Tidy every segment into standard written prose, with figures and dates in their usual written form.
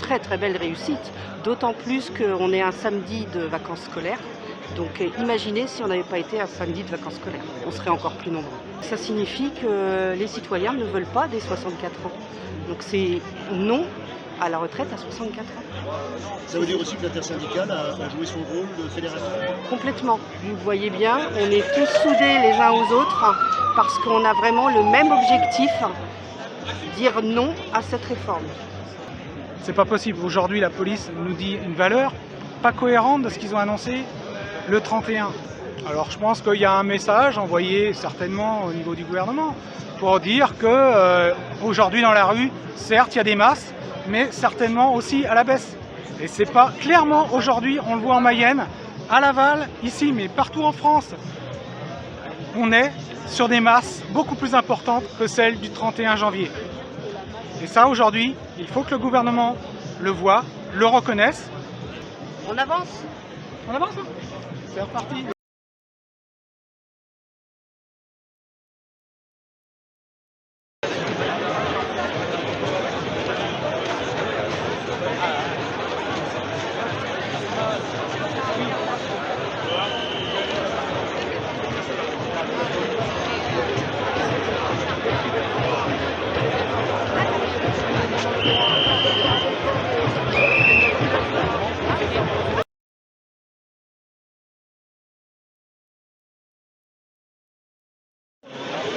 très très belle réussite, d'autant plus qu'on est un samedi de vacances scolaires. Donc imaginez si on n'avait pas été un samedi de vacances scolaires, on serait encore plus nombreux. Ça signifie que les citoyens ne veulent pas des 64 ans. Donc c'est non à la retraite à 64 ans. Ça veut dire aussi que l'intersyndicale a joué son rôle de fédération? Complètement. Vous le voyez bien, on est tous soudés les uns aux autres parce qu'on a vraiment le même objectif, dire non à cette réforme. C'est pas possible. Aujourd'hui, la police nous dit une valeur pas cohérente de ce qu'ils ont annoncé le 31. Alors je pense qu'il y a un message envoyé certainement au niveau du gouvernement pour dire que aujourd'hui dans la rue, certes il y a des masses, mais certainement aussi à la baisse. Et c'est pas clairement aujourd'hui, on le voit en Mayenne, à Laval, ici, mais partout en France, on est sur des masses beaucoup plus importantes que celles du 31 janvier. Et ça aujourd'hui, il faut que le gouvernement le voit, le reconnaisse. On avance. On avance, hein. C'est reparti.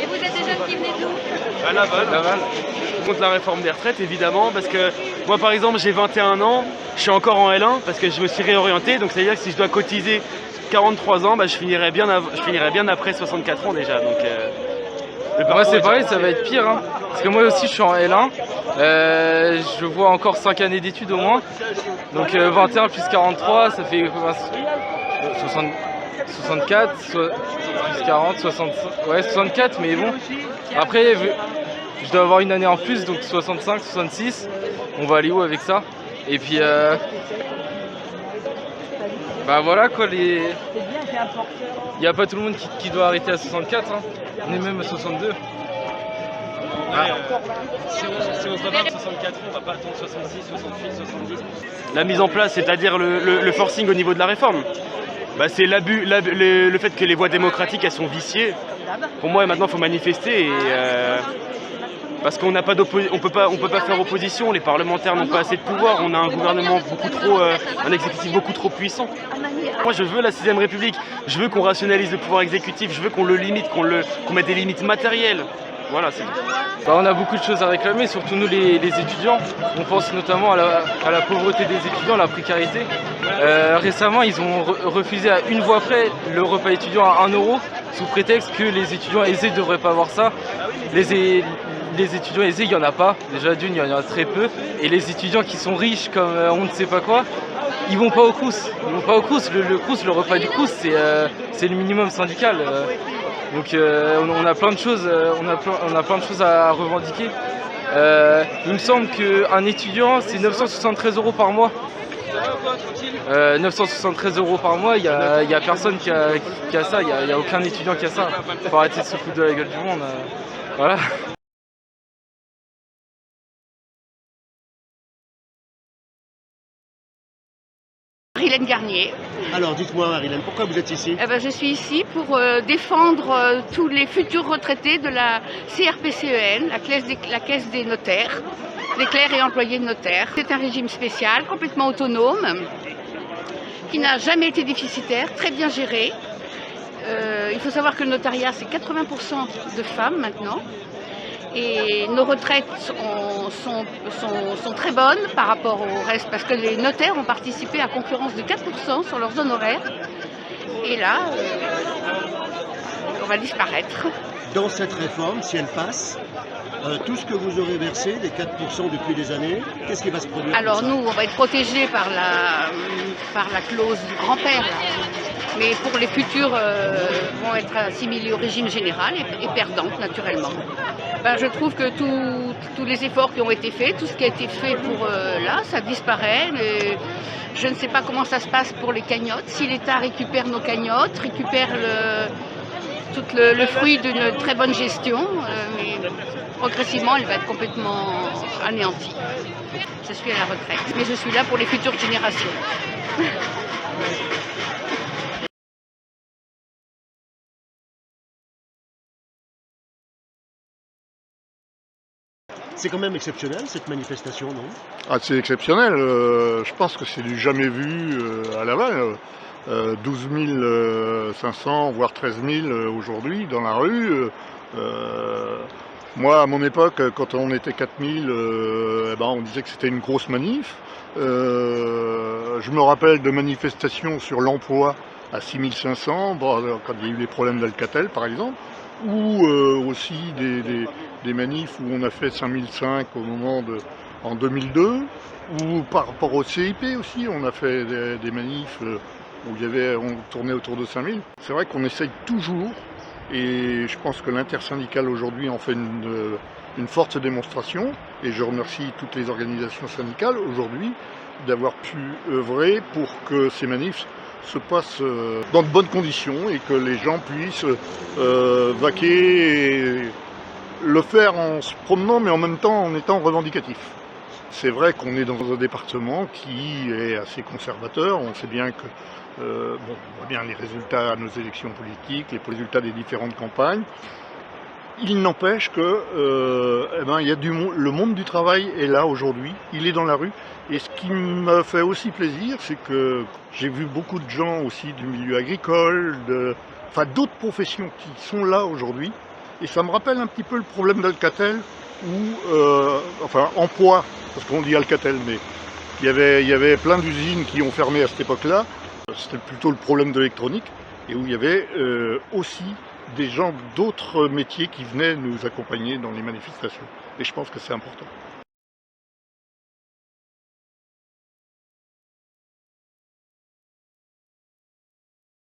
Et vous êtes des jeunes qui venaient d'où? À Laval. Contre la réforme des retraites évidemment, parce que moi par exemple j'ai 21 ans, je suis encore en L1 parce que je me suis réorienté, donc c'est à dire que si je dois cotiser 43 ans, je finirai bien après 64 ans déjà. Donc, moi c'est pareil, ça va être pire, hein. Parce que moi aussi je suis en L1, je vois encore 5 années d'études au moins, donc 21 plus 43 ça fait 64, plus 40, 65, ouais 64, mais bon, après je dois avoir une année en plus, donc 65, 66, on va aller où avec ça? Et puis bah voilà quoi, il n'y a pas tout le monde qui doit arrêter à 64, hein. On est même à 62. Si on se rebat à 64 ans, on va pas attendre 66, 68, 70. La mise en place, c'est-à-dire le forcing au niveau de la réforme, c'est l'abus, le fait que les voies démocratiques elles sont viciées. Pour moi maintenant il faut manifester parce qu'on n'a pas on peut pas faire opposition, les parlementaires n'ont pas assez de pouvoir, on a un gouvernement un exécutif beaucoup trop puissant. Moi je veux la 6ème République, je veux qu'on rationalise le pouvoir exécutif, je veux qu'on le limite, qu'on mette des limites matérielles. Voilà, c'est tout. On a beaucoup de choses à réclamer, surtout nous les étudiants. On pense notamment à la pauvreté des étudiants, à la précarité. Récemment, ils ont refusé à une voix près le repas étudiant à 1 € sous prétexte que les étudiants aisés ne devraient pas avoir ça. Les étudiants aisés, il n'y en a pas. Déjà d'une, il y en a très peu. Et les étudiants qui sont riches comme on ne sait pas quoi, ils vont pas au Crous. Ils vont pas au Crous. Le Crous, le repas du Crous, c'est le minimum syndical. Donc on a plein de choses, on a plein de choses à revendiquer. Il me semble qu'un étudiant, c'est 973 € par mois. 973 € par mois, il y a personne qui a ça, il y a aucun étudiant qui a ça. Faut arrêter de se foutre de la gueule du monde. Voilà. Marilène Garnier. Alors dites-moi Marilène, pourquoi vous êtes ici? Je suis ici pour défendre tous les futurs retraités de la CRPCEN, la caisse des notaires, des clercs et employés de notaires. C'est un régime spécial, complètement autonome, qui n'a jamais été déficitaire, très bien géré. Il faut savoir que le notariat, c'est 80% de femmes maintenant. Et nos retraites sont très bonnes par rapport au reste, parce que les notaires ont participé à concurrence de 4% sur leurs honoraires. Et là, on va disparaître. Dans cette réforme, si elle passe, tout ce que vous aurez versé, les 4% depuis des années, qu'est-ce qui va se produire? Alors nous, on va être protégés par la clause du grand-père, là. Mais pour les futurs, vont être assimilés au régime général et perdantes naturellement. Je trouve que tous les efforts qui ont été faits, tout ce qui a été fait pour là, ça disparaît. Je ne sais pas comment ça se passe pour les cagnottes. Si l'État récupère nos cagnottes, récupère tout le fruit d'une très bonne gestion, mais progressivement, elle va être complètement anéantie. Je suis à la retraite, mais je suis là pour les futures générations. C'est quand même exceptionnel cette manifestation, non? Ah, c'est exceptionnel, je pense que c'est du jamais vu à Laval. 12 500, voire 13 000 aujourd'hui dans la rue. Moi, à mon époque, quand on était 4 000, on disait que c'était une grosse manif. Je me rappelle de manifestations sur l'emploi à 6 500, quand il y a eu les problèmes d'Alcatel par exemple, ou aussi des manifs où on a fait 5005 en 2002, ou par rapport au CIP aussi, on a fait des manifs où on tournait autour de 5000. C'est vrai qu'on essaye toujours, et je pense que l'intersyndicale aujourd'hui en fait une forte démonstration, et je remercie toutes les organisations syndicales aujourd'hui d'avoir pu œuvrer pour que ces manifs se passent dans de bonnes conditions et que les gens puissent vaquer et le faire en se promenant, mais en même temps en étant revendicatif. C'est vrai qu'on est dans un département qui est assez conservateur. On sait bien que, on voit bien les résultats à nos élections politiques, les résultats des différentes campagnes. Il n'empêche que il y a le monde du travail est là aujourd'hui, il est dans la rue. Et ce qui me fait aussi plaisir, c'est que j'ai vu beaucoup de gens aussi du milieu agricole, d'autres professions qui sont là aujourd'hui. Et ça me rappelle un petit peu le problème d'Alcatel, emploi, parce qu'on dit Alcatel, mais il y avait plein d'usines qui ont fermé à cette époque-là. C'était plutôt le problème de l'électronique, et où il y avait aussi des gens d'autres métiers qui venaient nous accompagner dans les manifestations. Et je pense que c'est important.